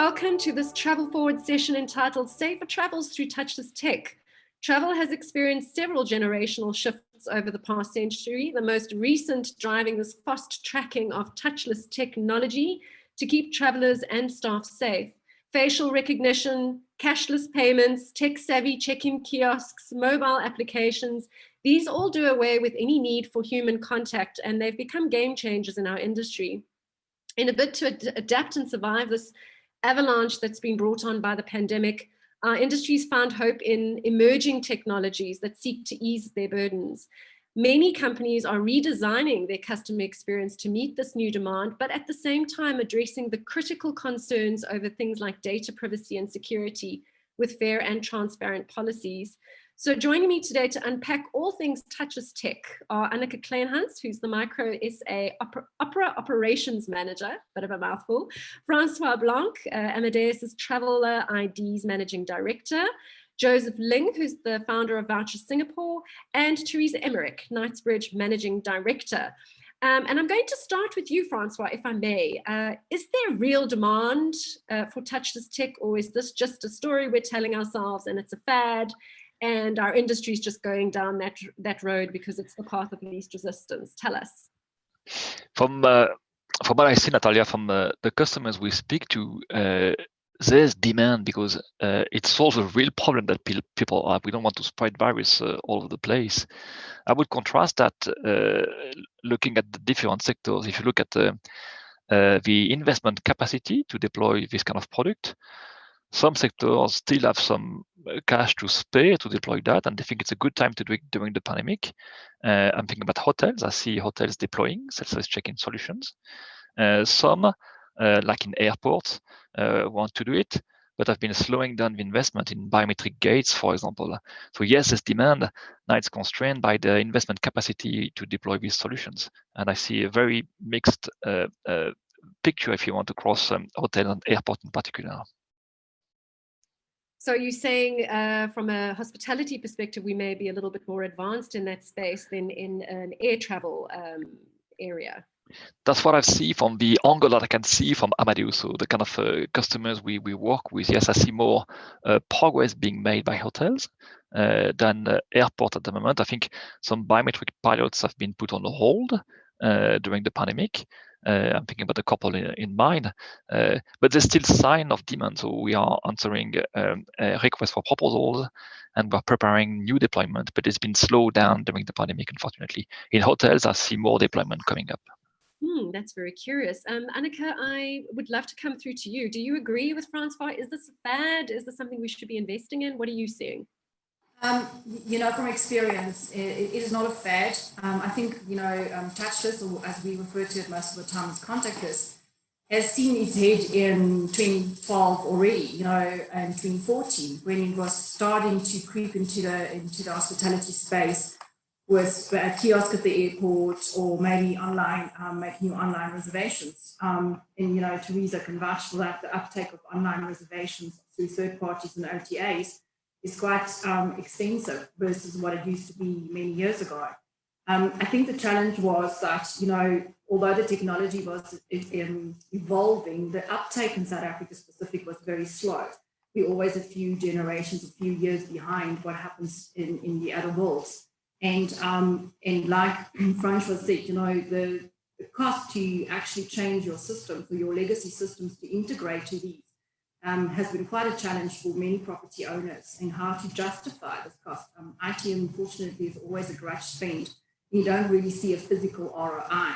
Welcome to this travel forward session entitled Safer Travels Through Touchless Tech. Travel has experienced several generational shifts over the past century, the most recent driving this fast tracking of touchless technology to keep travelers and staff safe. Facial recognition, cashless payments, tech-savvy check-in kiosks, mobile applications, these all do away with any need for human contact, and they've become game changers in our industry. In a bid to adapt and survive this avalanche that's been brought on by the pandemic, our industries found hope in emerging technologies that seek to ease their burdens. Many companies are redesigning their customer experience to meet this new demand, but at the same time addressing the critical concerns over things like data privacy and security with fair and transparent policies. So joining me today to unpack all things touchless tech are Annika Kleinhans, who's the Micro SA Opera Operations Manager, bit of a mouthful, Francois Blanc, Amadeus's Traveler ID's Managing Director, Joseph Ling, who's the founder of Voucher Singapore, and Teresa Emmerich, Knightsbridge Managing Director. And I'm going to start with you, Francois, if I may. Is there real demand for touchless tech, or is this just a story we're telling ourselves and it's a fad? And our industry is just going down that road because it's the path of least resistance. Tell us. From what I see, Natalia, from the customers we speak to, there's demand because it solves a real problem that people have. We don't want to spread virus all over the place. I would contrast that looking at the different sectors. If you look at the investment capacity to deploy this kind of product, some sectors still have some cash to spare to deploy that, and they think it's a good time to do it during the pandemic. I'm thinking about hotels. I see hotels deploying self-service check-in solutions. Some, like in airports, want to do it, but have been slowing down the investment in biometric gates, for example. So yes, there's demand. Now it's constrained by the investment capacity to deploy these solutions. And I see a very mixed picture, if you want, across hotel and airport in particular. So you're saying from a hospitality perspective, we may be a little bit more advanced in that space than in an air travel area? That's what I see from the angle that I can see from Amadeus. So the kind of customers we work with, yes, I see more progress being made by hotels than airport at the moment. I think some biometric pilots have been put on hold during the pandemic. I'm thinking about a couple in mind, but there's still sign of demand. So we are answering requests for proposals, and we're preparing new deployment, but it's been slowed down during the pandemic, unfortunately. In hotels, I see more deployment coming up. That's very curious. Annika, I would love to come through to you. Do you agree with Francois? Is this a fad? Is this something we should be investing in? What are you seeing? From experience, it is not a fad. I think, touchless, or as we refer to it most of the time as contactless, has seen its head in 2012 already, and 2014, when it was starting to creep into the hospitality space with a kiosk at the airport, or maybe online, making your online reservations. And, Teresa can vouch for that. The uptake of online reservations through third parties and OTAs is quite extensive versus what it used to be many years ago. I think the challenge was that, although the technology was evolving, the uptake in South Africa specific was very slow. We're always a few generations, a few years behind what happens in the other worlds. And like Francois said, the cost to actually change your systems, or your legacy systems to integrate to these, has been quite a challenge for many property owners, and how to justify this cost. IT, unfortunately, is always a grudge spend. You don't really see a physical ROI.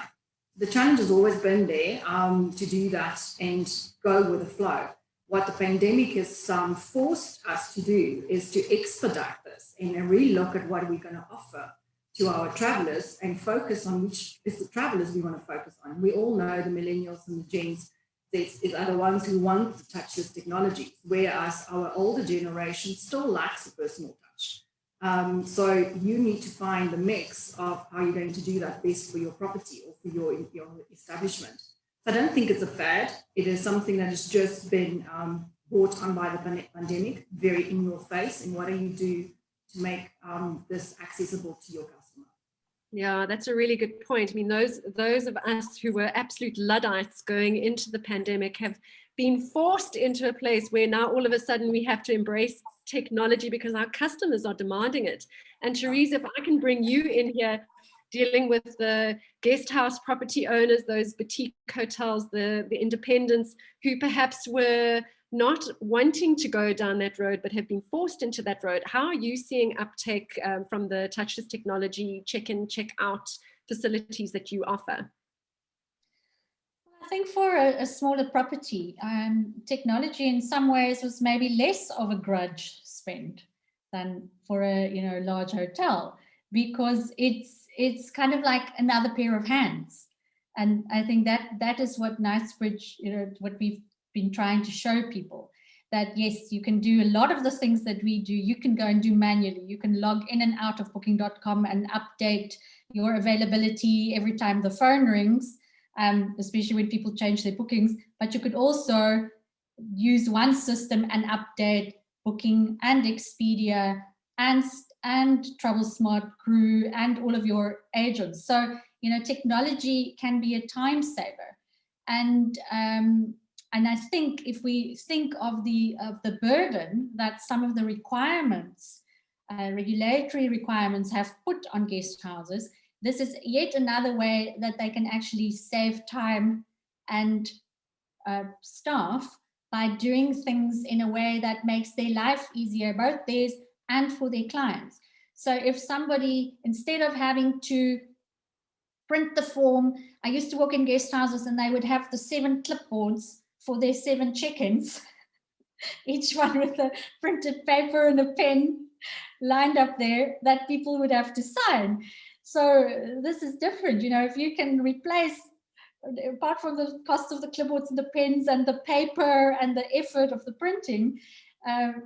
The challenge has always been there to do that and go with the flow. What the pandemic has forced us to do is to expedite this and really look at what we're going to offer to our travelers, and focus on which is the travelers we want to focus on. We all know the millennials and the gens are the ones who want the touchless technology, whereas our older generation still lacks the personal touch. So you need to find the mix of how you're going to do that best for your property or for your establishment. I don't think it's a fad. It is something that has just been brought on by the pandemic, very in your face. And what do you do to make this accessible to your customer? Yeah, that's a really good point. I mean, those of us who were absolute Luddites going into the pandemic have been forced into a place where now all of a sudden we have to embrace technology because our customers are demanding it. And Therese, if I can bring you in here, dealing with the guest house property owners, those boutique hotels, the independents who perhaps were not wanting to go down that road but have been forced into that road. How are you seeing uptake from the touchless technology check-in, check-out facilities that you offer? I think for a smaller property, technology in some ways was maybe less of a grudge spend than for a large hotel, because it's kind of like another pair of hands. And I think that is what Knightsbridge, what we've been trying to show people, that yes, you can do a lot of the things that we do. You can go and do manually. You can log in and out of booking.com and update your availability every time the phone rings, especially when people change their bookings. But you could also use one system and update Booking and Expedia and Travel Smart Crew and all of your agents. So, technology can be a time saver. And I think if we think of the burden that some of the requirements, regulatory requirements have put on guest houses, this is yet another way that they can actually save time and staff by doing things in a way that makes their life easier, both theirs and for their clients. So if somebody, instead of having to print the form, I used to work in guest houses and they would have the 7 clipboards for their 7 check-ins, each one with a printed paper and a pen lined up there that people would have to sign. So this is different. If you can replace, apart from the cost of the clipboards and the pens and the paper and the effort of the printing,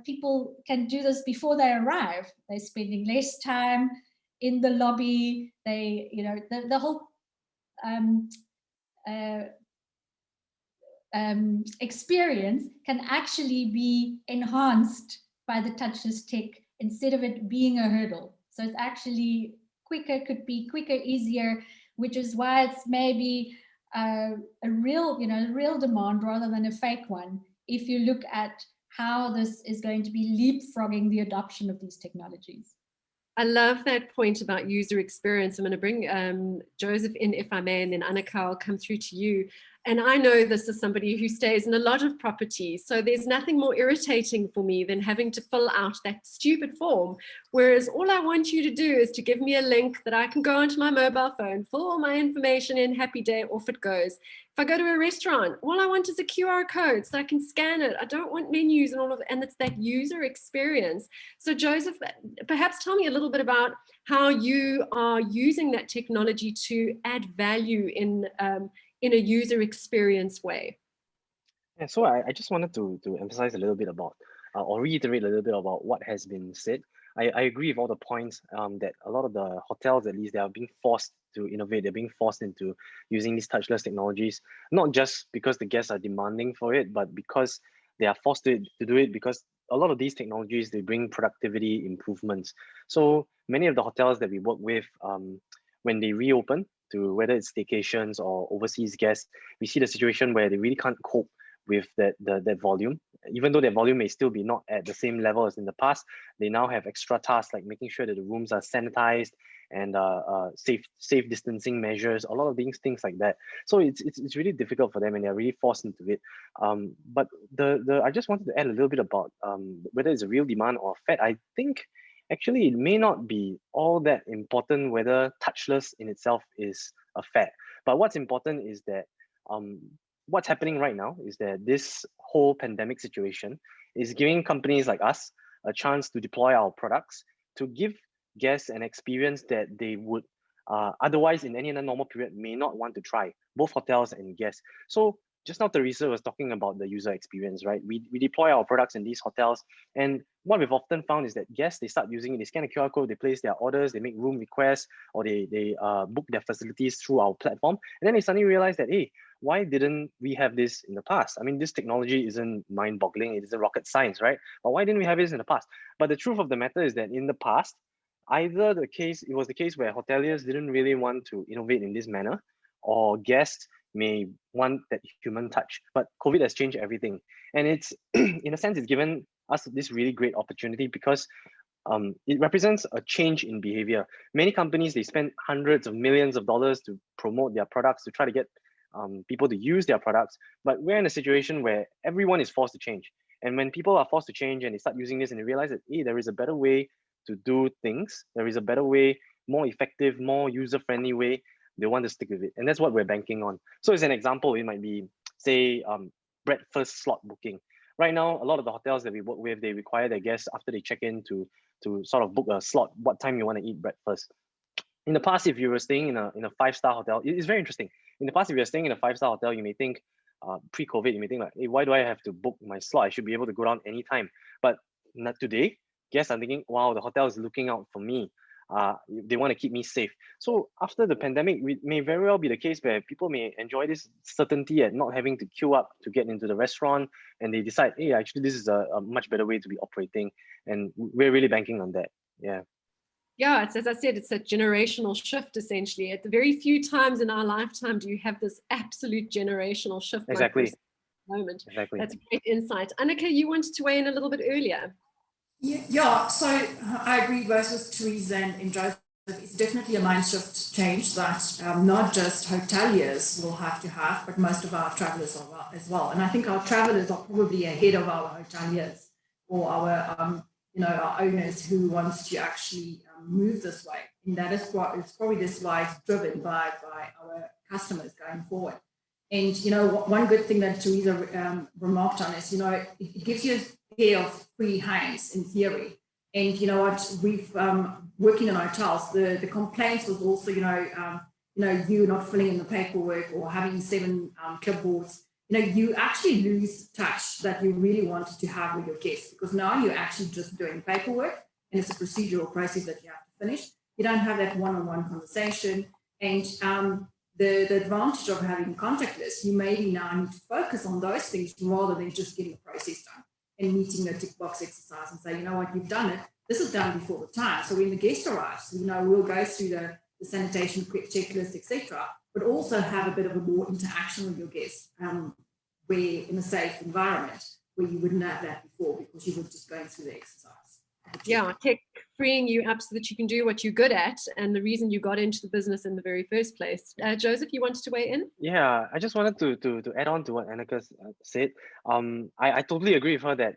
people can do this before they arrive. They're spending less time in the lobby. They, the whole experience can actually be enhanced by the touchless tech instead of it being a hurdle. So it's actually quicker, could be quicker, easier, which is why it's maybe a real demand rather than a fake one, if you look at how this is going to be leapfrogging the adoption of these technologies. I love that point about user experience. I'm going to bring Joseph in, if I may, and then Annika, I'll come through to you. And I know this is somebody who stays in a lot of properties, so there's nothing more irritating for me than having to fill out that stupid form, whereas all I want you to do is to give me a link that I can go onto my mobile phone, fill all my information in, happy day, off it goes. If I go to a restaurant, all I want is a QR code so I can scan it. I don't want menus and all of it, and it's that user experience. So Joseph, perhaps tell me a little bit about how you are using that technology to add value in a user experience way. Yeah, so I just wanted to emphasize a little bit about, or reiterate a little bit about what has been said. I agree with all the points that a lot of the hotels, at least, they are being forced to innovate. They're being forced into using these touchless technologies, not just because the guests are demanding for it, but because they are forced to do it, because a lot of these technologies, they bring productivity improvements. So many of the hotels that we work with, when they reopen, to whether it's staycations or overseas guests, we see the situation where they really can't cope with that volume. Even though their volume may still be not at the same level as in the past, they now have extra tasks like making sure that the rooms are sanitized and safe distancing measures, a lot of these things like that. So it's really difficult for them, and they're really forced into it. But I just wanted to add a little bit about whether it's a real demand or a fad. I think actually it may not be all that important whether touchless in itself is a fad. But what's important is that what's happening right now is that this whole pandemic situation is giving companies like us a chance to deploy our products to give guests an experience that they would otherwise in any other normal period may not want to try, both hotels and guests. So just now Teresa was talking about the user experience, right? We deploy our products in these hotels, and what we've often found is that guests, they start using it, they scan a QR code, they place their orders, they make room requests, or they book their facilities through our platform, and then they suddenly realize that, hey, why didn't we have this in the past? I mean, this technology isn't mind-boggling, it isn't rocket science, right? But why didn't we have this in the past? But the truth of the matter is that in the past, it was the case where hoteliers didn't really want to innovate in this manner, or guests may want that human touch. But COVID has changed everything. And it's, in a sense, it's given us this really great opportunity because it represents a change in behavior. Many companies, they spend hundreds of millions of dollars to promote their products, to try to get people to use their products. But we're in a situation where everyone is forced to change. And when people are forced to change and they start using this and they realize that, hey, there is a better way to do things, there is a better way, more effective, more user-friendly way, they want to stick with it. And that's what we're banking on. So as an example, it might be, say, breakfast slot booking. Right now, a lot of the hotels that we work with, they require their guests after they check in to sort of book a slot, what time you want to eat breakfast. In the past, if you were staying in a 5-star hotel, it's very interesting. In the past, if you're staying in a 5-star hotel, you may think, pre-COVID, you may think like, hey, why do I have to book my slot? I should be able to go down anytime. But not today, guests are thinking, wow, the hotel is looking out for me. They want to keep me safe. So after the pandemic, it may very well be the case where people may enjoy this certainty at not having to queue up to get into the restaurant, and they decide, hey, actually, this is a much better way to be operating, and we're really banking on that. Yeah. Yeah, it's, as I said, it's a generational shift, essentially. At the very few times in our lifetime do you have this absolute generational shift. Exactly. Like this moment. Exactly. That's a great insight. Annika, you wanted to weigh in a little bit earlier. Yeah, so I agree both with Therese and Joseph. It's definitely a mind shift change that not just hoteliers will have to have, but most of our travelers as well. And I think our travelers are probably ahead of our hoteliers or our our owners who wants to actually move this way. And that is what it's probably this why it's driven by our customers going forward. And one good thing that Teresa remarked on is it gives you a pair of free hands in theory. And you know what, we've working in hotels, the complaints was also you not filling in the paperwork or having 7 clipboards. You actually lose touch that you really wanted to have with your guests, because now you're actually just doing paperwork and it's a procedural process that you have to finish. You don't have that one-on-one conversation. And the advantage of having contactless, you maybe now need to focus on those things rather than just getting the process done and meeting the tick box exercise and say, you know what, you've done it. This is done before the time. So when the guest arrives, we'll go through the sanitation quick checklist, etc., but also have a bit of a more interaction with your guests, where in a safe environment where you wouldn't have that before because you were just going through the exercise. Yeah, tech freeing you up so that you can do what you're good at and the reason you got into the business in the very first place. Joseph, you wanted to weigh in? Yeah, I just wanted to add on to what Annika said. I totally agree with her that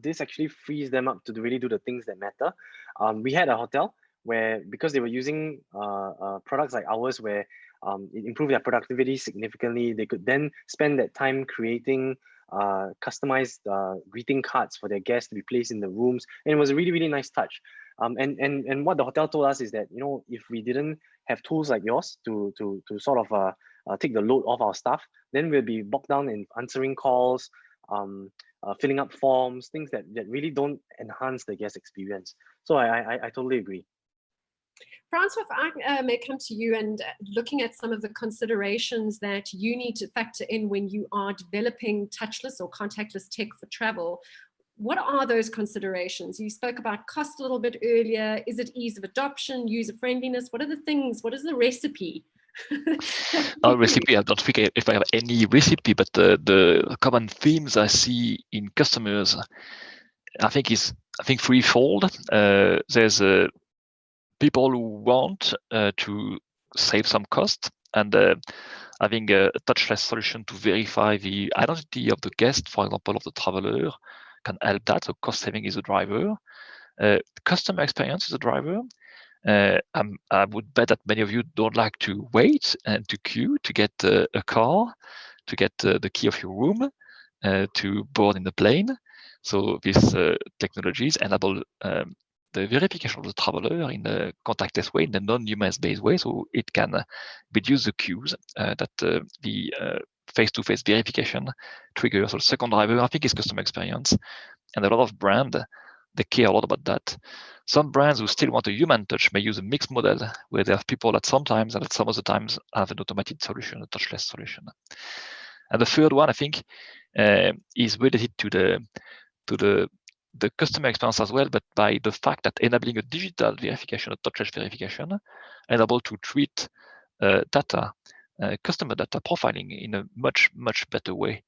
this actually frees them up to really do the things that matter. We had a hotel where, because they were using products like ours, where it improved their productivity significantly, they could then spend that time creating customized greeting cards for their guests to be placed in the rooms, and it was a really, really nice touch. And what the hotel told us is that if we didn't have tools like yours to sort of take the load off our staff, then we'll be bogged down in answering calls, filling up forms, things that really don't enhance the guest experience. So I totally agree. Francois, if I may come to you, and looking at some of the considerations that you need to factor in when you are developing touchless or contactless tech for travel, what are those considerations? You spoke about cost a little bit earlier. Is it ease of adoption, user friendliness? What are the things? What is the recipe? Recipe, I don't think if I have any recipe, but the common themes I see in customers, I think threefold. There's people who want to save some cost, and having a touchless solution to verify the identity of the guest, for example, of the traveler, can help that. So cost saving is a driver. Customer experience is a driver. I would bet that many of you don't like to wait and to queue to get a car, to get the key of your room, to board in the plane. So these technologies enable the verification of the traveler in a contactless way, in a non-human-based way, so it can reduce the queues that the face-to-face verification triggers. So the second driver, I think, is customer experience. And a lot of brands, they care a lot about that. Some brands who still want a human touch may use a mixed model, where they have people at some times and at some other times have an automated solution, a touchless solution. And the third one, I think, is related to the customer experience as well, but by the fact that enabling a digital verification, a touchless verification, enable to treat data customer data profiling in a much better way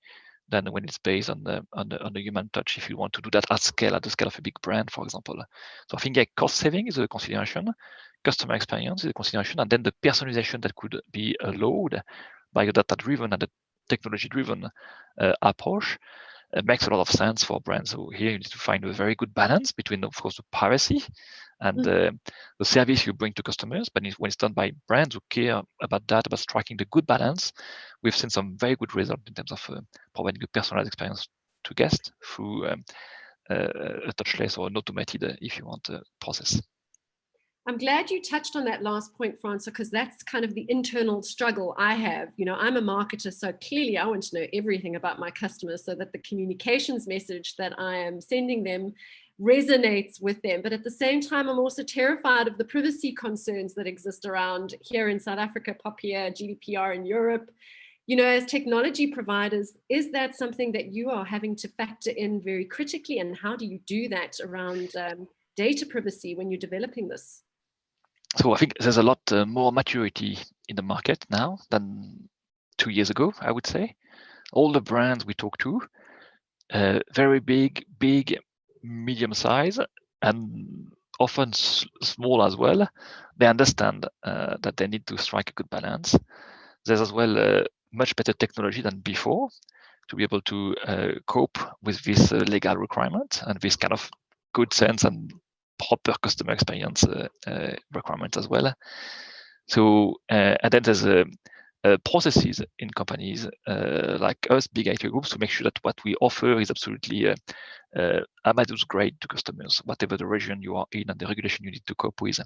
than when it's based on the human touch. If you want to do that at scale, at the scale of a big brand, for example. So I think cost saving is a consideration, customer experience is a consideration, and then the personalization that could be allowed by a data-driven and a technology-driven approach makes a lot of sense for brands. So here you need to find a very good balance between, of course, the privacy and the service you bring to customers. But when it's done by brands who care about that, about striking the good balance, we've seen some very good results in terms of providing a personalized experience to guests through a touchless or an automated, if you want, process. I'm glad you touched on that last point, Francois, because that's kind of the internal struggle I have. You know, I'm a marketer, so clearly I want to know everything about my customers so that the communications message that I am sending them resonates with them. But at the same time, I'm also terrified of the privacy concerns that exist around here in South Africa, POPIA, GDPR in Europe. You know, as technology providers, is that something that you are having to factor in very critically? And how do you do that around data privacy when you're developing this? So I think there's a lot more maturity in the market now than 2 years ago, I would say. All the brands we talk to, very big, medium size, and often small as well, they understand that they need to strike a good balance. There's as well much better technology than before to be able to cope with this legal requirement and this kind of good sense and proper customer experience requirements as well. So, and then there's processes in companies like us, big IT groups, to make sure that what we offer is absolutely Amadeus grade to customers, whatever the region you are in and the regulation you need to cope with.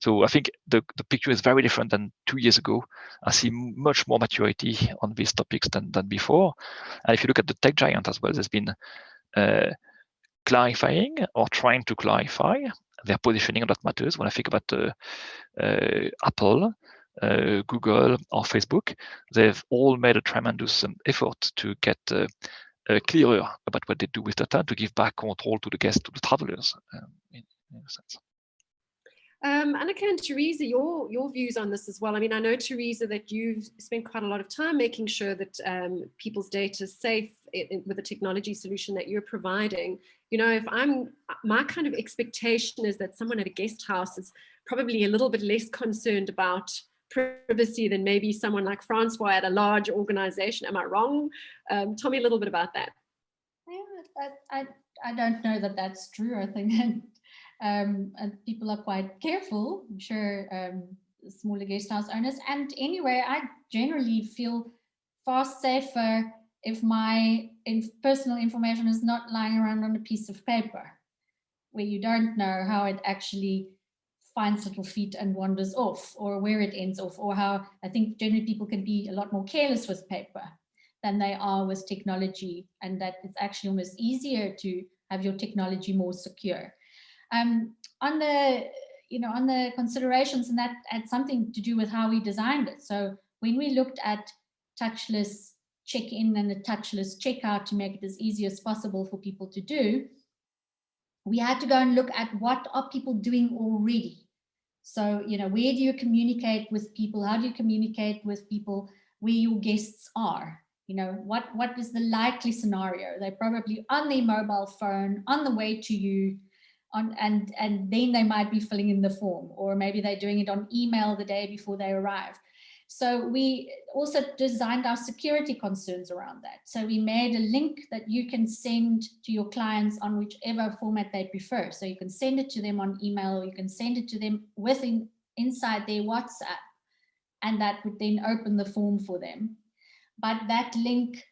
So I think the picture is very different than 2 years ago. I see much more maturity on these topics than before. And if you look at the tech giant as well, there's been clarifying or trying to clarify their positioning on that matters. When I think about Apple, Google, or Facebook, they've all made a tremendous effort to get clearer about what they do with data, to give back control to the guests, to the travelers, in a sense. Annika and Teresa, your views on this as well. I mean, I know, Teresa, that you've spent quite a lot of time making sure that people's data is safe with the technology solution that you're providing. You know, my kind of expectation is that someone at a guest house is probably a little bit less concerned about privacy than maybe someone like Francois at a large organization. Am I wrong? Tell me a little bit about that. Yeah, I don't know that that's true. I think and people are quite careful, I'm sure, smaller guest house owners. And anyway, I generally feel far safer if my personal information is not lying around on a piece of paper, where you don't know how it actually finds little feet and wanders off, or where it ends off, or how I think generally people can be a lot more careless with paper than they are with technology, and that it's actually almost easier to have your technology more secure. On the considerations, and that had something to do with how we designed it. So when we looked at touchless check-in and a touchless checkout to make it as easy as possible for people to do, we had to go and look at what are people doing already. So, you know, where do you communicate with people? How do you communicate with people where your guests are? You know, what is the likely scenario? They're probably on their mobile phone, on the way to you, and then they might be filling in the form, or maybe they're doing it on email the day before they arrive. So we also designed our security concerns around that. So we made a link that you can send to your clients on whichever format they prefer. So you can send it to them on email, or you can send it to them inside their WhatsApp, and that would then open the form for them. But that link,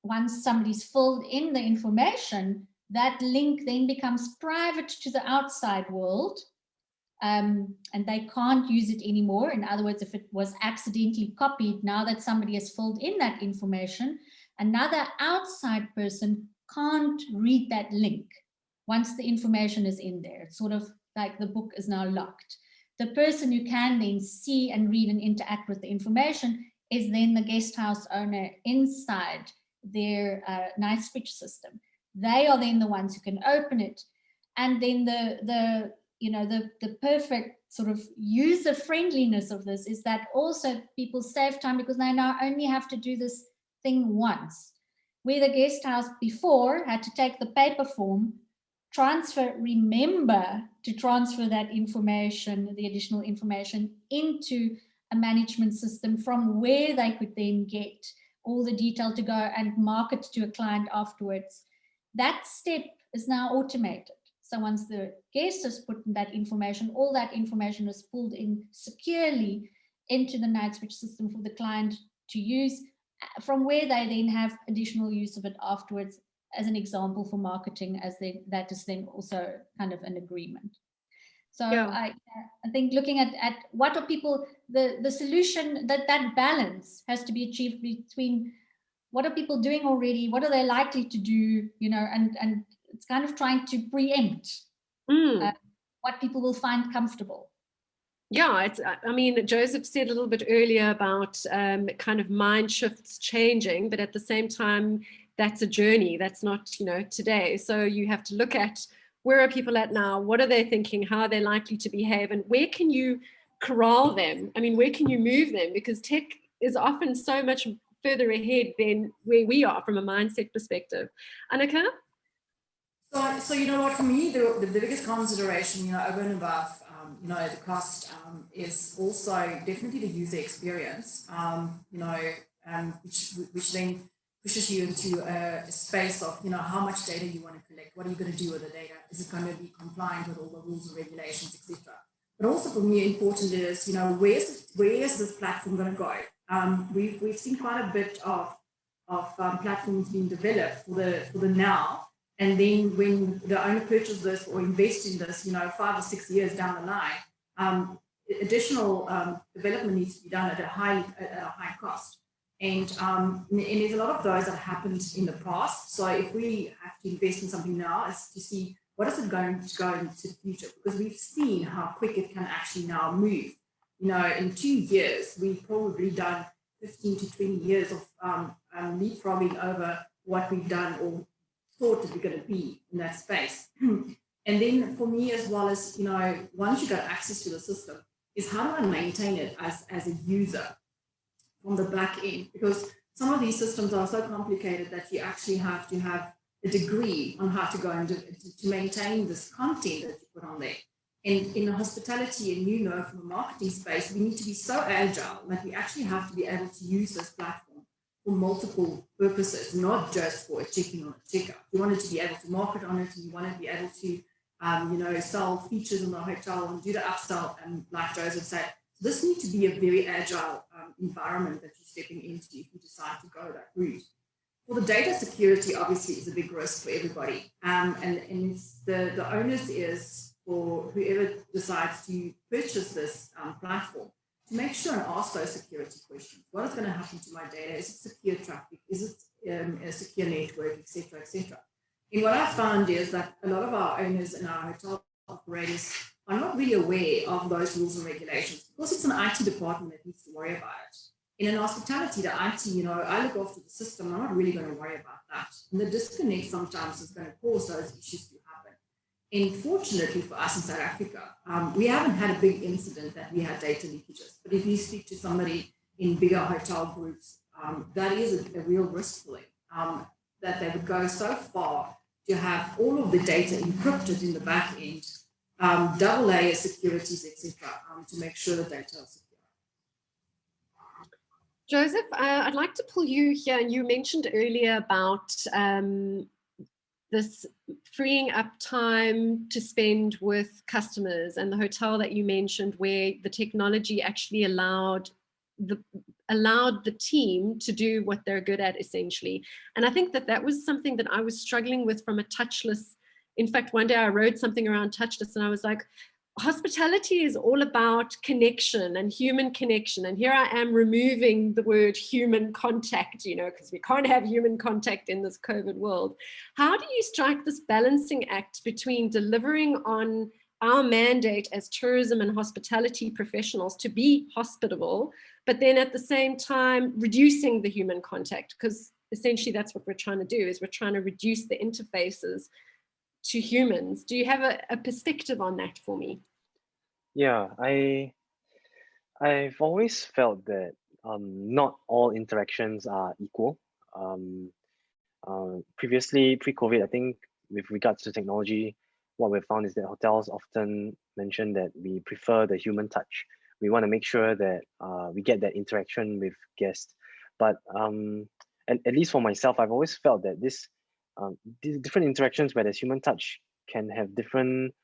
once somebody's filled in the information, that link then becomes private to the outside world, and they can't use it anymore. In other words, if it was accidentally copied, now that somebody has filled in that information, another outside person can't read that link once the information is in there. It's sort of like the book is now locked. The person who can then see and read and interact with the information is then the guest house owner inside their night switch system. They are then the ones who can open it, and then the perfect sort of user friendliness of this is that also people save time because they now only have to do this thing once. Where the guest house before had to take the paper form, remember to transfer that information, the additional information, into a management system from where they could then get all the detail to go and market to a client afterwards. That step is now automated. So once the guest has put in that information, all that information is pulled in securely into the Knightsbridge system for the client to use, from where they then have additional use of it afterwards, as an example for marketing, that is then also kind of an agreement. So I think looking at what are people, the solution, that balance has to be achieved between what are people doing already, what are they likely to do, and it's kind of trying to preempt what people will find comfortable. Yeah, I mean, Joseph said a little bit earlier about kind of mind shifts changing, but at the same time, that's a journey. That's not, today. So you have to look at where are people at now? What are they thinking? How are they likely to behave? And where can you corral them? I mean, where can you move them? Because tech is often so much further ahead than where we are from a mindset perspective. Annika? So you know what, for me, the biggest consideration, over and above, the cost is also definitely the user experience, which then pushes you into a space of, how much data you want to collect, what are you going to do with the data, is it going to be compliant with all the rules and regulations, etc. But also for me, important is, where is this platform going to go? We've seen quite a bit of platforms being developed for the now. And then when the owner purchases this or invest in this, 5 or 6 years down the line, additional development needs to be done at a high cost. And there's a lot of those that happened in the past. So if we have to invest in something now, it's to see what is it going to go into the future, because we've seen how quick it can actually now move. In 2 years, we've probably done 15 to 20 years of leapfrogging over what we've done or thought that we're going to be in that space. And then for me, as well as, once you got access to the system, is how do I maintain it as a user from the back end? Because some of these systems are so complicated that you actually have to have a degree on how to go and to maintain this content that you put on there. And in the hospitality, and from a marketing space, we need to be so agile that we actually have to be able to use this platform for multiple purposes, not just for a check-in or a checkout. You wanted to be able to market on it, and you want to be able to, sell features in the hotel and do the upsell. And like Joseph said, this needs to be a very agile environment that you're stepping into if you decide to go that route. For the data security, obviously, is a big risk for everybody. And it's the onus is for whoever decides to purchase this platform to make sure and ask those security questions. What is going to happen to my data? Is it secure traffic? Is it a secure network, et cetera, et cetera? And what I found is that a lot of our owners and our hotel operators are not really aware of those rules and regulations, because it's an IT department that needs to worry about it. In hospitality, the IT, I look after the system. I'm not really going to worry about that. And the disconnect sometimes is going to cause those issues to happen. And fortunately for us in South Africa, we haven't had a big incident that we had data leakages. But if you speak to somebody in bigger hotel groups, that is a real risk for them, that they would go so far to have all of the data encrypted in the back end, double layer securities, etc., to make sure the data is secure. Joseph, I'd like to pull you here. And you mentioned earlier about this freeing up time to spend with customers, and the hotel that you mentioned where the technology actually allowed the team to do what they're good at, essentially. And I think that was something that I was struggling with from a touchless. In fact, one day I wrote something around touchless, and I was like, hospitality is all about connection and human connection. And here I am removing the word human contact, because we can't have human contact in this COVID world. How do you strike this balancing act between delivering on our mandate as tourism and hospitality professionals to be hospitable, but then at the same time reducing the human contact? Because essentially that's what we're trying to do, is we're trying to reduce the interfaces to humans. Do you have a perspective on that for me? Yeah, I've always felt that not all interactions are equal. Um, Previously, pre-COVID, I think with regards to technology, what we've found is that hotels often mention that we prefer the human touch. We want to make sure that we get that interaction with guests. But at least for myself, I've always felt that these different interactions where there's human touch can have different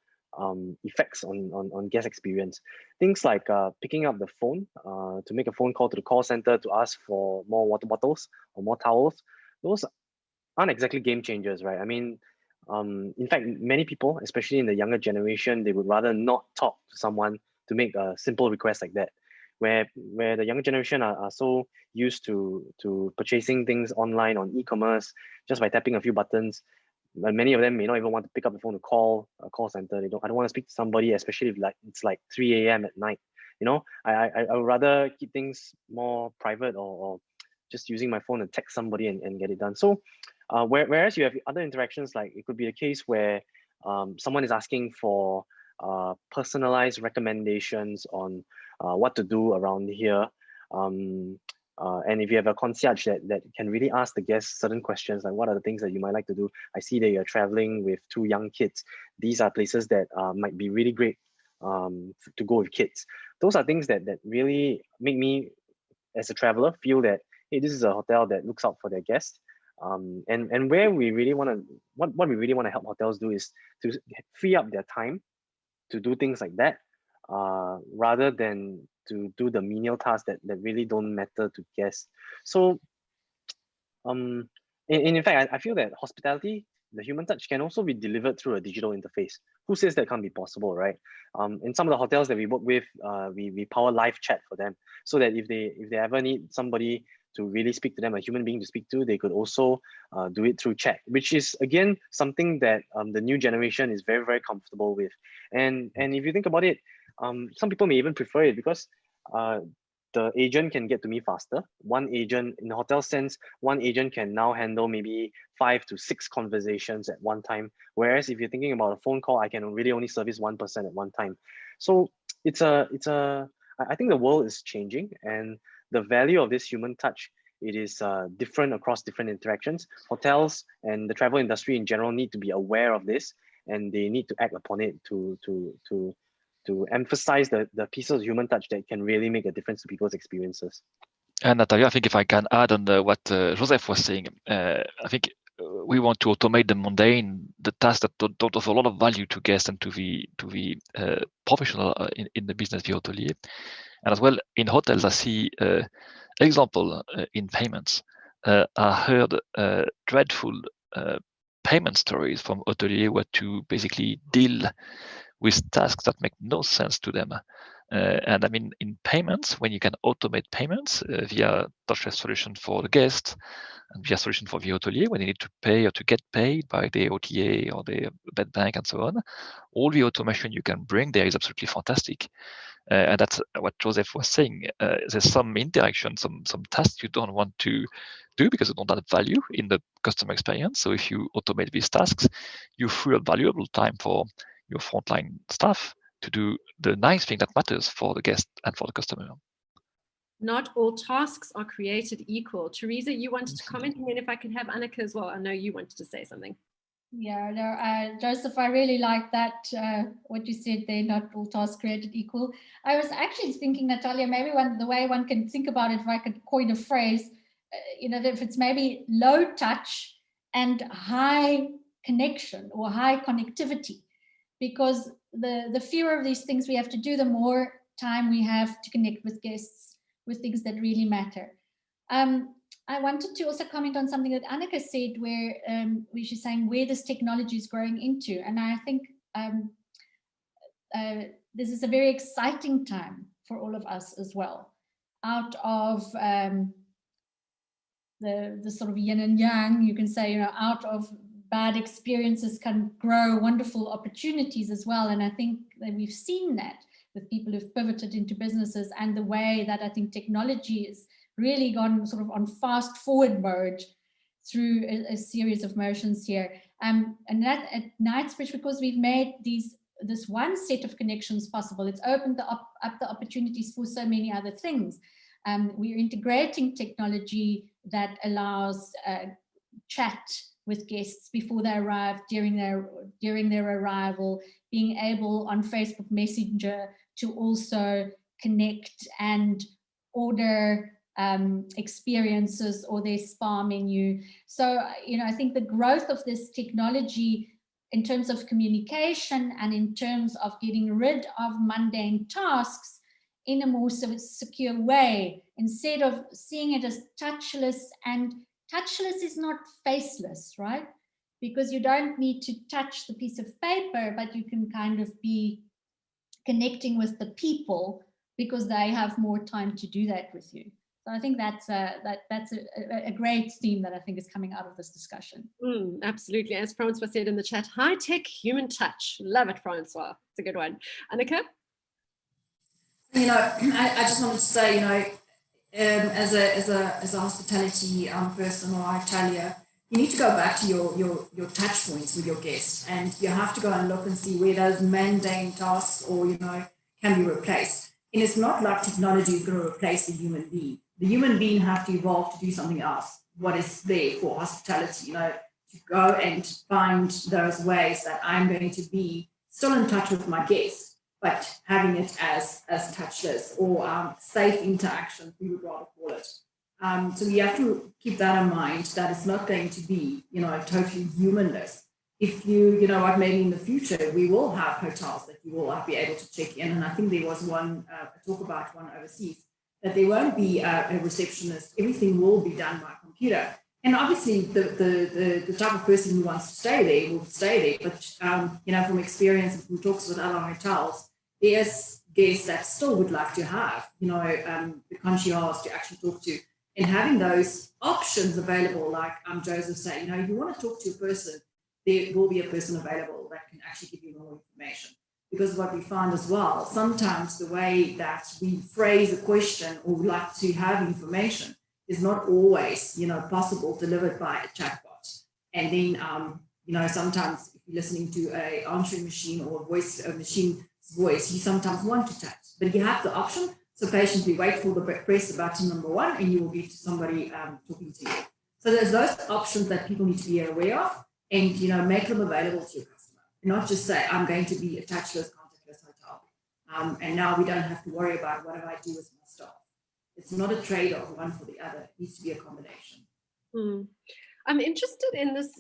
effects on guest experience. Things like picking up the phone to make a phone call to the call center to ask for more water bottles or more towels. Those aren't exactly game changers, right? I mean, in fact, many people, especially in the younger generation, they would rather not talk to someone to make a simple request like that. Where the younger generation are so used to purchasing things online on e-commerce just by tapping a few buttons. But many of them may not even want to pick up the phone to call a call center. I don't want to speak to somebody, especially if it's like 3 a.m. at night. I would rather keep things more private or just using my phone and text somebody and get it done. So whereas you have other interactions, like it could be a case where someone is asking for personalized recommendations on what to do around here. And if you have a concierge that can really ask the guests certain questions, like what are the things that you might like to do? I see that you're traveling with 2 young kids. These are places that might be really great to go with kids. Those are things that really make me, as a traveler, feel that, hey, this is a hotel that looks out for their guests. And where we really want to, what we really want to help hotels do is to free up their time to do things like that, rather than to do the menial tasks that really don't matter to guests. So in fact, I feel that hospitality, the human touch, can also be delivered through a digital interface. Who says that can't be possible, right? In some of the hotels that we work with, we power live chat for them, so that if they ever need somebody to really speak to them, a human being to speak to, they could also do it through chat, which is again something that the new generation is very, very comfortable with. And if you think about it, some people may even prefer it because the agent can get to me faster. One agent, in the hotel sense, one agent can now handle maybe 5 to 6 conversations at one time. Whereas if you're thinking about a phone call, I can really only service one person at one time. So I think the world is changing, and the value of this human touch, it is different across different interactions. Hotels and the travel industry in general need to be aware of this, and they need to act upon it to emphasize the pieces of human touch that can really make a difference to people's experiences. And Natalia, I think if I can add on what Joseph was saying, I think we want to automate the mundane, the tasks that don't offer a lot of value to guests and to the professional in the business, the hotelier. And as well in hotels, I see example in payments. I heard dreadful payment stories from hoteliers who had to basically deal with tasks that make no sense to them. And I mean, in payments, when you can automate payments via touchless solution for the guest and via solution for the hotelier, when they need to pay or to get paid by the OTA or the bed bank and so on, all the automation you can bring there is absolutely fantastic. And that's what Joseph was saying. There's some interaction, some tasks you don't want to do because they don't add value in the customer experience. So if you automate these tasks, you free up valuable time for your frontline staff to do the nice thing that matters for the guest and for the customer. Not all tasks are created equal. Teresa, you wanted to comment, and then if I can have Annika as well. I know you wanted to say something. Yeah, no, Joseph, I really like that, what you said there, not all tasks created equal. I was actually thinking, Natalia, maybe the way one can think about it, if I could coin a phrase, that if it's maybe low touch and high connection or high connectivity, because the fewer of these things we have to do, the more time we have to connect with guests with things that really matter. I wanted to also comment on something that Annika said, where she's saying where this technology is growing into. And I think this is a very exciting time for all of us as well. Out of the sort of yin and yang, you can say, out of bad experiences can grow wonderful opportunities as well. And I think that we've seen that with people who've pivoted into businesses, and the way that I think technology is really gone sort of on fast forward mode through a series of motions here. And that at Knightsbridge, because we've made these this one set of connections possible. It's opened up the opportunities for so many other things. We're integrating technology that allows chat with guests before they arrive, during their arrival, being able on Facebook Messenger to also connect and order experiences or their spa menu. So, I think the growth of this technology in terms of communication and in terms of getting rid of mundane tasks in a more secure way, instead of seeing it as touchless. And touchless is not faceless, right? Because you don't need to touch the piece of paper, but you can kind of be connecting with the people because they have more time to do that with you. So I think that's a great theme that I think is coming out of this discussion. Absolutely. As Francois said in the chat, high-tech human touch. Love it, Francois. It's a good one. Annika? I just wanted to say, as a hospitality person or hotelier, you need to go back to your touch points with your guests, and you have to go and look and see where those mundane tasks or can be replaced. And it's not like technology is going to replace the human being. The human being have to evolve to do something else. What is there for hospitality? To go and find those ways that I'm going to be still in touch with my guests, but having it as touchless or safe interaction, we would rather call it. So we have to keep that in mind, that it's not going to be, totally humanless. If maybe in the future we will have hotels that you will be able to check in. And I think there was one talk about one overseas, that there won't be a receptionist. Everything will be done by computer. And obviously the type of person who wants to stay there will stay there. But, from experience and from talks with other hotels, there's guests that still would like to have, the concierge to actually talk to. And having those options available, like Joseph said, if you want to talk to a person, there will be a person available that can actually give you more information. Because what we find as well, sometimes the way that we phrase a question or like to have information is not always, possible delivered by a chatbot. And then, sometimes if you're listening to a answering machine or a machine's voice, you sometimes want to touch, but you have the option. So patiently wait for press the button number 1, and you will get to somebody talking to you. So there's those options that people need to be aware of, and make them available to your customer, and not just say I'm going to be a touchless, contactless hotel, and now we don't have to worry about what do I do with my staff. It's not a trade-off one for the other. It needs to be a combination. I'm interested in this.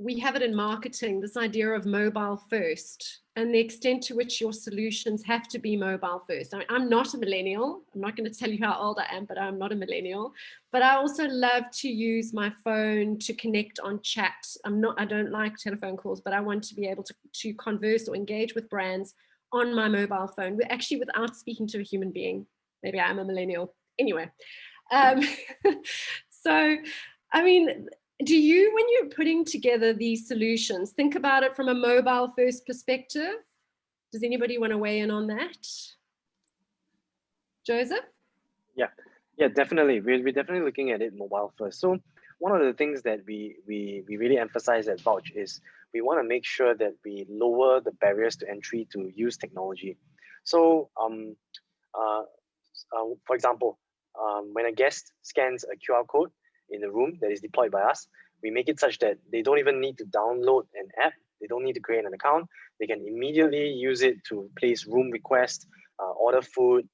We have it in marketing, this idea of mobile first, and the extent to which your solutions have to be mobile first. I'm not a millennial. I'm not going to tell you how old I am, but I'm not a millennial. But I also love to use my phone to connect on chat. I don't like telephone calls, but I want to be able to converse or engage with brands on my mobile phone, actually without speaking to a human being. Maybe I'm a millennial. Anyway, so, do you, when you're putting together these solutions, think about it from a mobile first perspective? Does anybody want to weigh in on that? Joseph? Yeah, definitely. We're definitely looking at it mobile first. So one of the things that we really emphasize at Vouch is we want to make sure that we lower the barriers to entry to use technology. So for example, when a guest scans a QR code in the room that is deployed by us, we make it such that they don't even need to download an app. They don't need to create an account. They can immediately use it to place room requests, order food,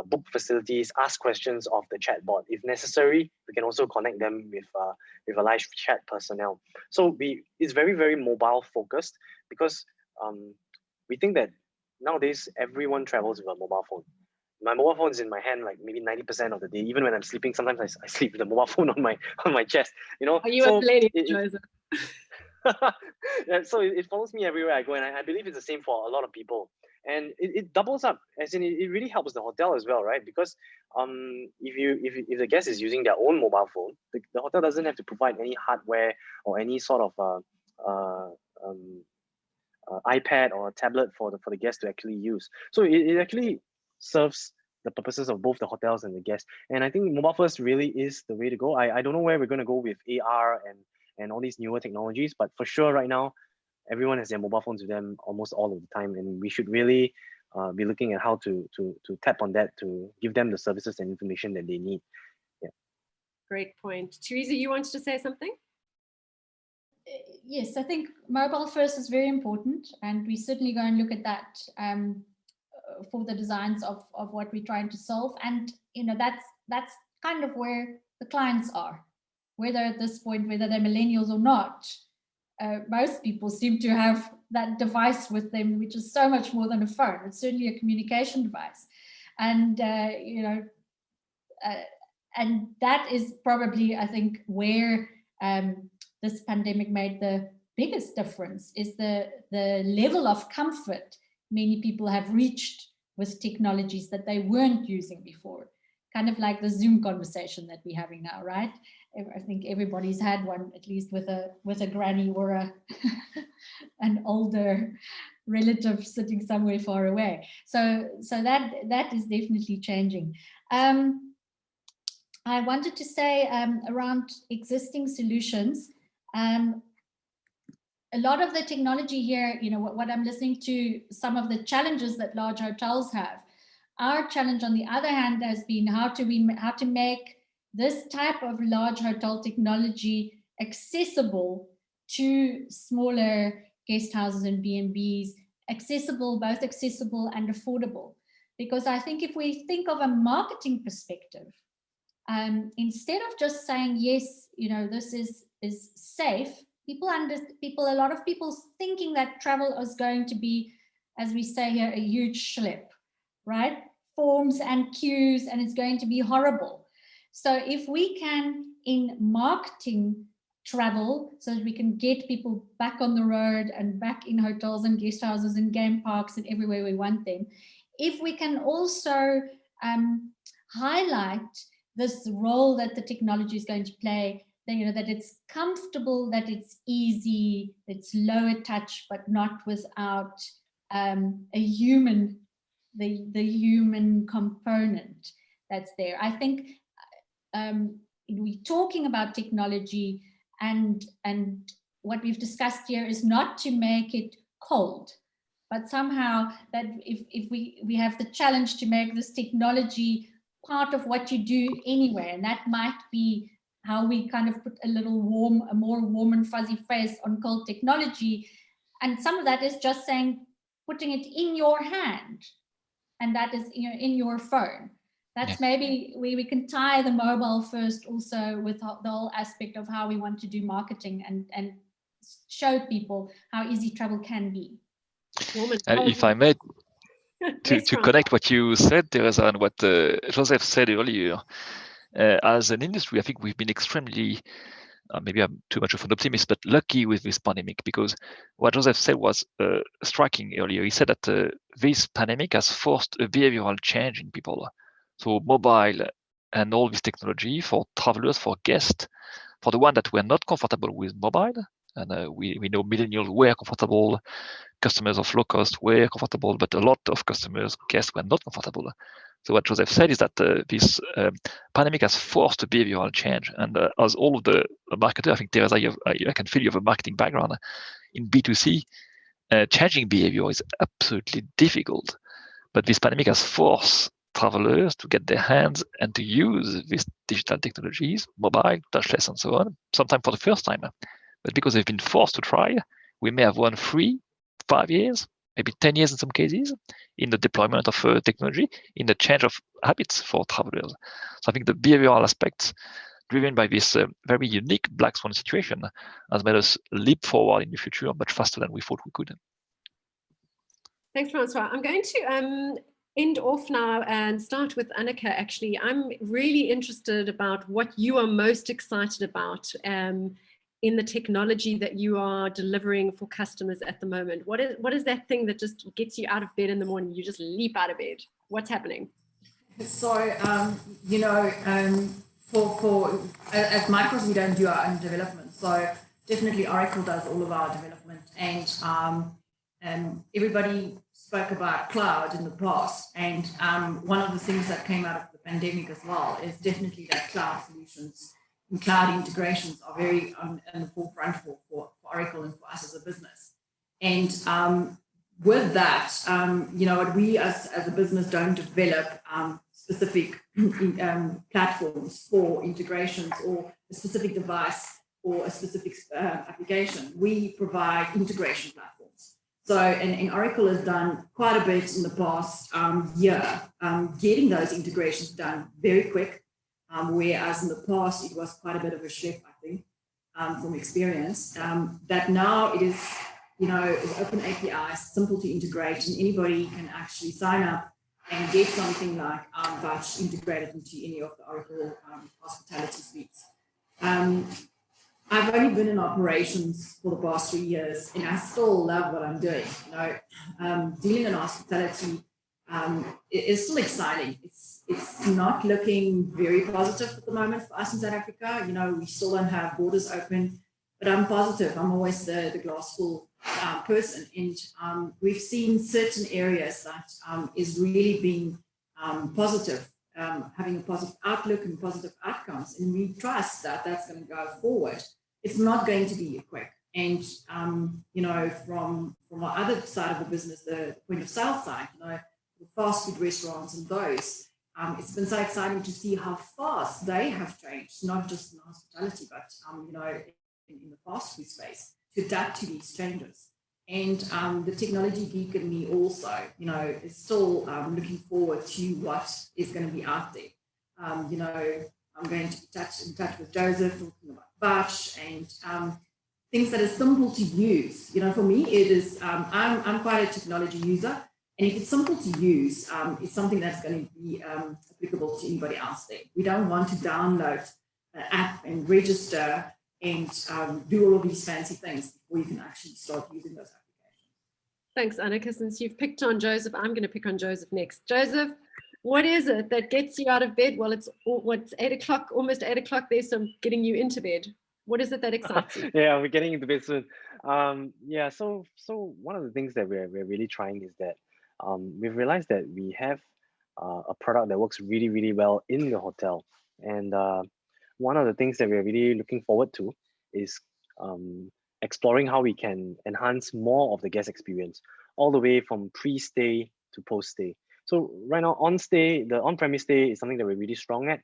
book facilities, ask questions of the chatbot. If necessary, we can also connect them with a live chat personnel. So it's very, very mobile focused, because we think that nowadays everyone travels with a mobile phone. My mobile phone is in my hand like maybe 90% of the day. Even when I'm sleeping, sometimes I sleep with the mobile phone on my chest. Are you a millennial, Joseph? Yeah, so it follows me everywhere I go, and I believe it's the same for a lot of people. And it doubles up, as in it really helps the hotel as well, right? Because if the guest is using their own mobile phone, the hotel doesn't have to provide any hardware or any sort of iPad or a tablet for the guest to actually use. So it actually serves the purposes of both the hotels and the guests. And I think mobile first really is the way to go. I don't know where we're going to go with AR and all these newer technologies, but for sure right now, everyone has their mobile phones with them almost all of the time, and we should really be looking at how to tap on that to give them the services and information that they need. Yeah. Great point. Teresa, you wanted to say something? Yes, I think mobile first is very important, and we certainly go and look at that for the designs of what we're trying to solve. And that's kind of where the clients are, whether at this point, whether they're millennials or not. Most people seem to have that device with them, which is so much more than a phone. It's certainly a communication device, and and that is probably, I think, where this pandemic made the biggest difference, is the level of comfort many people have reached with technologies that they weren't using before. Kind of like the Zoom conversation that we're having now, right? I think everybody's had one, at least with a granny or an older relative sitting somewhere far away. So that is definitely changing. I wanted to say around existing solutions. A lot of the technology here, what I'm listening to, some of the challenges that large hotels have. Our challenge, on the other hand, has been how to make this type of large hotel technology accessible to smaller guest houses and B&Bs, both accessible and affordable. Because I think if we think of a marketing perspective, instead of just saying, yes, this is safe, a lot of people thinking that travel is going to be, as we say here, a huge schlep, right? Forms and queues, and it's going to be horrible. So if we can, in marketing travel, so that we can get people back on the road and back in hotels and guest houses and game parks and everywhere we want them, if we can also highlight this role that the technology is going to play, that it's comfortable, that it's easy, it's lower touch, but not without the human component that's there. I think we're talking about technology, and what we've discussed here is not to make it cold, but somehow that if we have the challenge to make this technology part of what you do anyway, and that might be how we kind of put a more warm and fuzzy face on cold technology. And some of that is just saying, putting it in your hand, and that is in your phone. That's maybe we can tie the mobile first also with the whole aspect of how we want to do marketing and show people how easy travel can be. If I may, to connect what you said, Teresa, and what Joseph said earlier, as an industry, I think we've been extremely, maybe I'm too much of an optimist, but lucky with this pandemic, because what Joseph said was striking earlier. He said that this pandemic has forced a behavioral change in people. So mobile and all this technology for travelers, for guests, for the one that were not comfortable with mobile, and we know millennials were comfortable, customers of low cost were comfortable, but a lot of guests were not comfortable. So what Joseph said is that this pandemic has forced a behavioral change. And as all of the marketers, I think, Teresa, I can feel you have a marketing background. In B2C, changing behavior is absolutely difficult. But this pandemic has forced travelers to get their hands and to use these digital technologies, mobile, touchless, and so on, sometimes for the first time. But because they've been forced to try, we may have won 3, 5 years, maybe 10 years in some cases, in the deployment of technology, in the change of habits for travelers. So I think the behavioral aspects driven by this very unique black swan situation has made us leap forward in the future much faster than we thought we could. Thanks, Francois. I'm going to end off now and start with Annika. Actually, I'm really interested about what you are most excited about in the technology that you are delivering for customers at the moment. What is that thing that just gets you out of bed in the morning? You just leap out of bed. What's happening? So, for at Micros, we don't do our own development. So definitely Oracle does all of our development, and everybody spoke about cloud in the past. And one of the things that came out of the pandemic as well is definitely that cloud solutions and cloud integrations are very on the forefront for Oracle and for us as a business. And with that, we as a business don't develop specific platforms for integrations or a specific device or a specific application. We provide integration platforms. So, and Oracle has done quite a bit in the past year, getting those integrations done very quick, whereas in the past it was quite a bit of a shift, I think, from experience. That now it is, is open APIs, simple to integrate, and anybody can actually sign up and get something like Touch integrated into any of the Oracle hospitality suites. I've only been in operations for the past 3 years, and I still love what I'm doing. Dealing in hospitality is still exciting. It's not looking very positive at the moment for us in South Africa. We still don't have borders open, but I'm positive. I'm always the glass full person, and we've seen certain areas that is really being positive. Having a positive outlook and positive outcomes, and we trust that that's going to go forward. It's not going to be quick. And from our other side of the business, the point of sale side, the fast food restaurants and those, it's been so exciting to see how fast they have changed, not just in hospitality, but in the fast food space, to adapt to these changes. And the technology geek in me also, is still looking forward to what is going to be out there. I'm going to be in touch with Joseph, talking about Batch and things that are simple to use. For me, it is, I'm quite a technology user. And if it's simple to use, it's something that's going to be applicable to anybody else there. We don't want to download an app and register and do all of these fancy things before you can actually start using those applications. Thanks, Annika. Since you've picked on Joseph, I'm going to pick on Joseph next. Joseph, what is it that gets you out of bed? Well, it's 8 o'clock, almost 8 o'clock there, so I'm getting you into bed. What is it that excites you? Yeah, we're getting into bed soon. So one of the things that we're really trying is that we've realized that we have a product that works really, really well in the hotel. And one of the things that we're really looking forward to is exploring how we can enhance more of the guest experience, all the way from pre-stay to post-stay. So right now, the on-premise stay is something that we're really strong at.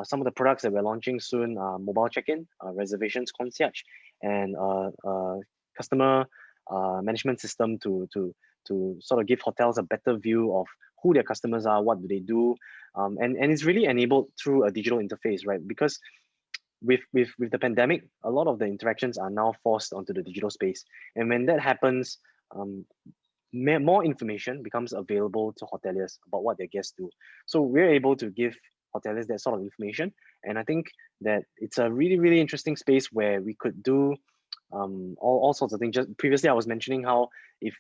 Some of the products that we're launching soon are mobile check-in, reservations concierge, and customer management system to sort of give hotels a better view of who their customers are, what do they do, and it's really enabled through a digital interface, right? Because with the pandemic, a lot of the interactions are now forced onto the digital space, and when that happens, more information becomes available to hoteliers about what their guests do. So we're able to give hoteliers that sort of information, and I think that it's a really, really interesting space where we could do all sorts of things. Just previously, I was mentioning how if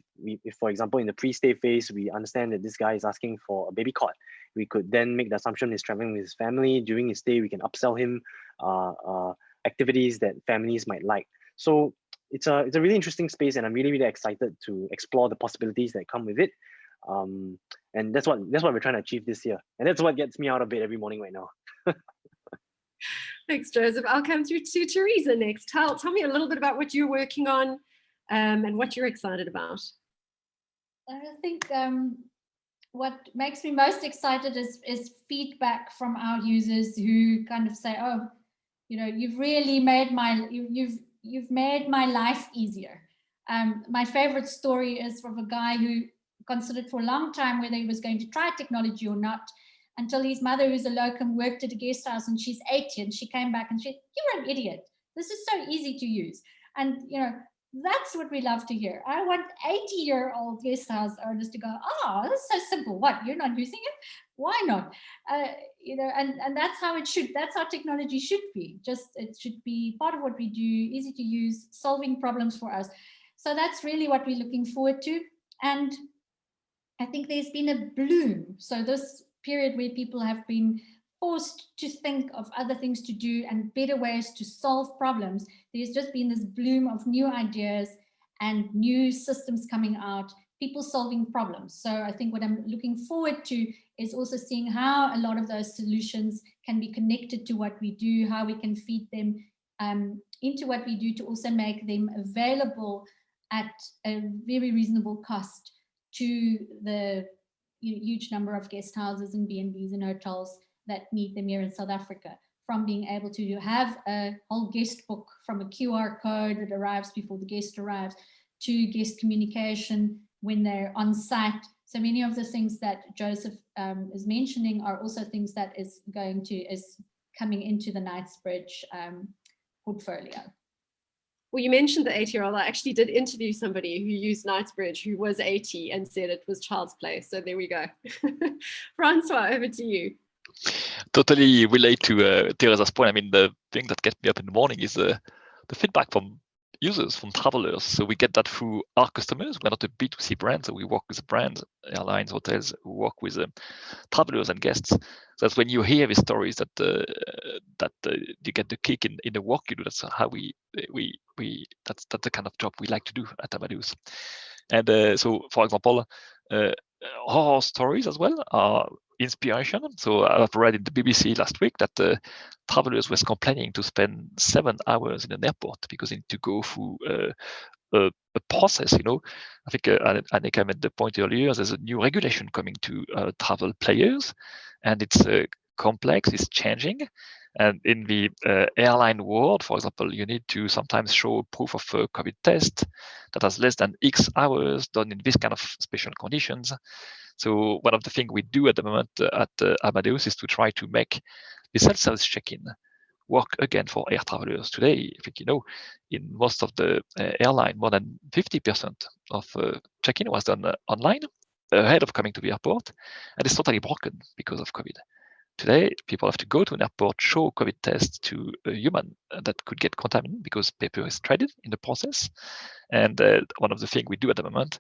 for example, in the pre-stay phase, we understand that this guy is asking for a baby cot, we could then make the assumption he's traveling with his family. During his stay, we can upsell him activities that families might like. So it's a really interesting space, and I'm really, really excited to explore the possibilities that come with it. And that's what we're trying to achieve this year, and that's what gets me out of bed every morning right now. Thanks, Joseph. I'll come through to Teresa next. Tell me a little bit about what you're working on and what you're excited about. I think what makes me most excited is feedback from our users who kind of say, oh, you've really made you've made my life easier. My favorite story is from a guy who considered for a long time whether he was going to try technology or not, until his mother, who's a locum, worked at a guest house, and she's 80, and she came back and she said, "You're an idiot. This is so easy to use." And that's what we love to hear. I want 80-year-old guest house owners to go, "Oh, this is so simple. What, you're not using it? Why not?" And that's how it should. That's how technology should be. Just it should be part of what we do, easy to use, solving problems for us. So that's really what we're looking forward to. And I think there's been a bloom. So this period where people have been forced to think of other things to do and better ways to solve problems, there's just been this bloom of new ideas and new systems coming out, people solving problems. So I think what I'm looking forward to is also seeing how a lot of those solutions can be connected to what we do, how we can feed them into what we do to also make them available at a very reasonable cost to the huge number of guest houses and B&Bs and hotels that need them here in South Africa, from being able to have a whole guest book from a QR code that arrives before the guest arrives, to guest communication when they're on site. So many of the things that Joseph is mentioning are also things that is coming into the Knightsbridge portfolio. Well, you mentioned the 80-year-old. I actually did interview somebody who used Knightsbridge who was 80 and said it was child's play. So there we go. Francois, over to you. Totally relate to Teresa's point. I mean, the thing that gets me up in the morning is the feedback from users, from travelers. So we get that through our customers. We're not a B2C brand, so we work with brands, airlines, hotels, who work with travelers and guests. So that's when you hear these stories that you get the kick in the work you do. That's how that's the kind of job we like to do at Amadeus. And so, for example, horror stories as well are inspiration. So I've read in the BBC last week that travelers was complaining to spend 7 hours in an airport because they need to go through a process. I think Annika made the point earlier. There's a new regulation coming to travel players, and it's complex. It's changing. And in the airline world, for example, you need to sometimes show proof of a COVID test that has less than X hours done in this kind of special conditions. So one of the things we do at the moment at Amadeus is to try to make the self-service check-in work again for air travelers. Today, I think, in most of the airline, more than 50% of check-in was done online ahead of coming to the airport, and it's totally broken because of COVID. Today, people have to go to an airport, show COVID tests to a human that could get contaminated because paper is traded in the process. And one of the things we do at the moment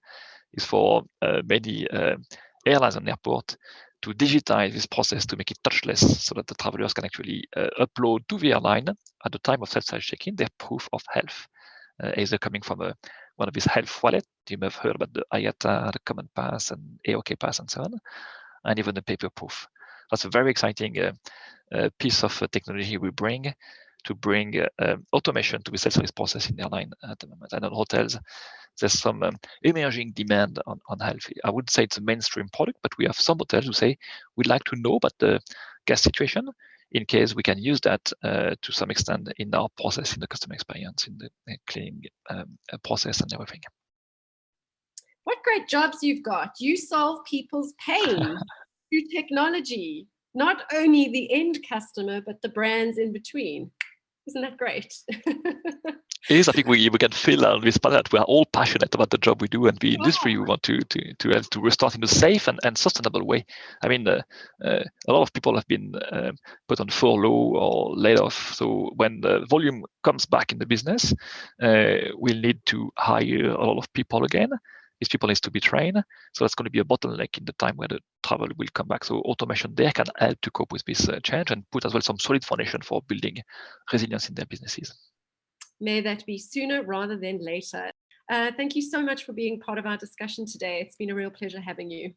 is for many airlines and airport to digitize this process to make it touchless so that the travelers can actually upload to the airline at the time of self-service check-in their proof of health, either coming from one of these health wallets. You may have heard about the IATA, the Common Pass, and AOK Pass, and so on, and even the paper proof. That's a very exciting piece of technology we bring to bring automation to the self-service process in the airline at the moment. And on hotels, there's some emerging demand on health. I would say it's a mainstream product, but we have some hotels who say we'd like to know about the guest situation in case we can use that to some extent in our process, in the customer experience, in the cleaning process and everything. What great jobs you've got. You solve people's pain through technology, not only the end customer, but the brands in between. Isn't that great? It is. I think we can feel on this part that we are all passionate about the job we do and the industry we want to help to restart in a safe and sustainable way. I mean, a lot of people have been put on furlough or laid off. So when the volume comes back in the business, we'll need to hire a lot of people again. These people need to be trained. So that's going to be a bottleneck in the time where the travel will come back. So automation there can help to cope with this change and put as well some solid foundation for building resilience in their businesses. May that be sooner rather than later. Thank you so much for being part of our discussion today. It's been a real pleasure having you.